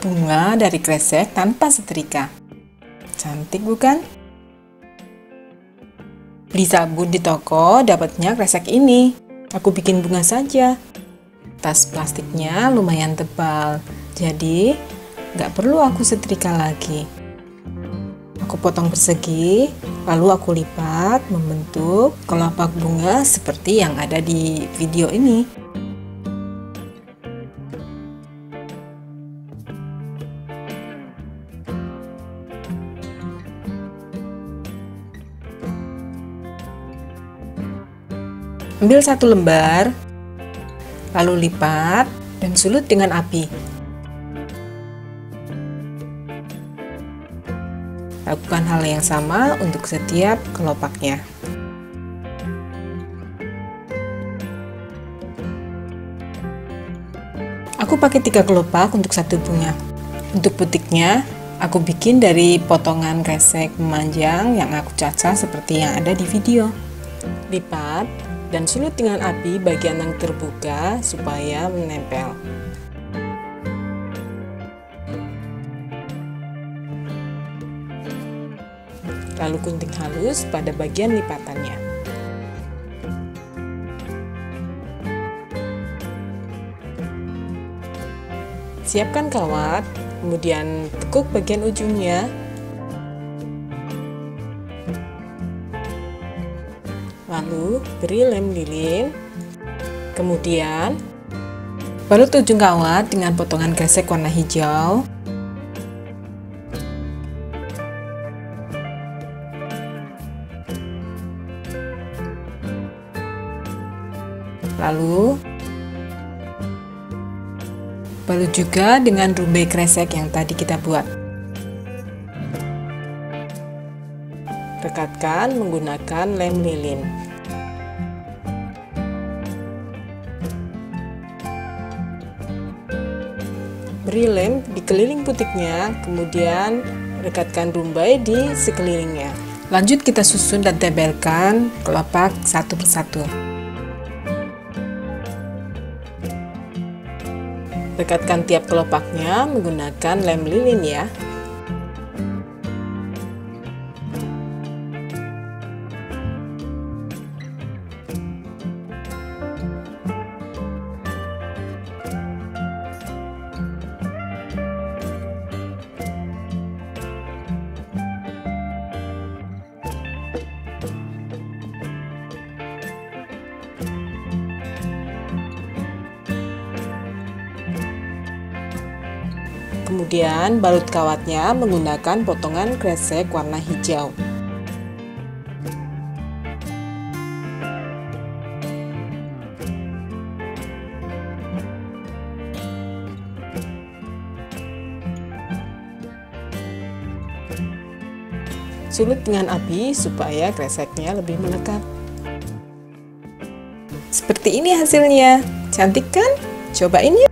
Bunga dari kresek tanpa setrika. Cantik bukan? Beli sabun di toko, dapatnya kresek ini. Aku bikin bunga saja. Tas plastiknya lumayan tebal, jadi nggak perlu aku setrika lagi. Aku potong persegi, lalu aku lipat membentuk kelopak bunga seperti yang ada di video ini. Ambil satu lembar, lalu lipat dan sulut dengan api. Lakukan hal yang sama untuk setiap kelopaknya. Aku pakai 3 kelopak untuk satu bunga. Untuk butiknya, aku bikin dari potongan kresek memanjang yang aku cacah seperti yang ada di video. Lipat dan sulut dengan api bagian yang terbuka supaya menempel. Lalu gunting halus pada bagian lipatannya. Siapkan kawat, kemudian tekuk bagian ujungnya. Lalu beri lem lilin, kemudian balut ujung kawat dengan potongan kresek warna hijau. Lalu balut juga dengan rumbai kresek yang tadi kita buat. Rekatkan menggunakan lem lilin. Beri lem di keliling putiknya, kemudian rekatkan rumbai di sekelilingnya. Lanjut kita susun dan tempelkan kelopak satu persatu. Rekatkan tiap kelopaknya menggunakan lem lilin ya. Kemudian balut kawatnya menggunakan potongan kresek warna hijau. Sulut dengan api supaya kreseknya lebih melekat. Seperti ini hasilnya. Cantik kan? Cobain yuk!